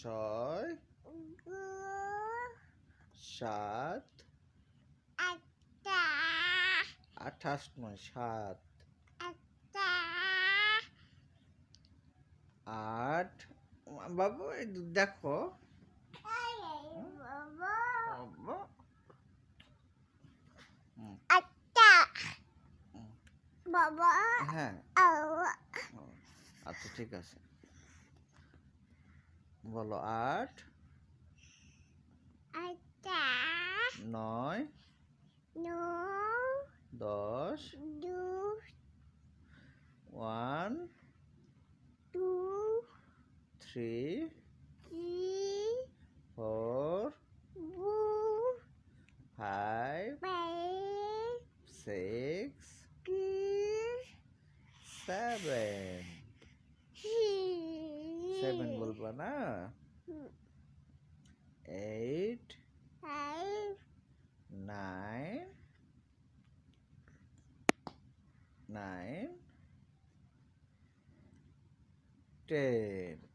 ছয়, সাত, 28 নয়, 7, 8। বাবু দেখো, বাবা, বাবা হ্যাঁ, আচ্ছা ঠিক আছে, বলো 8, 9, 10, 1, 3, 4, 5, 6, 7। 7 বলবা না? 8, 9, 10।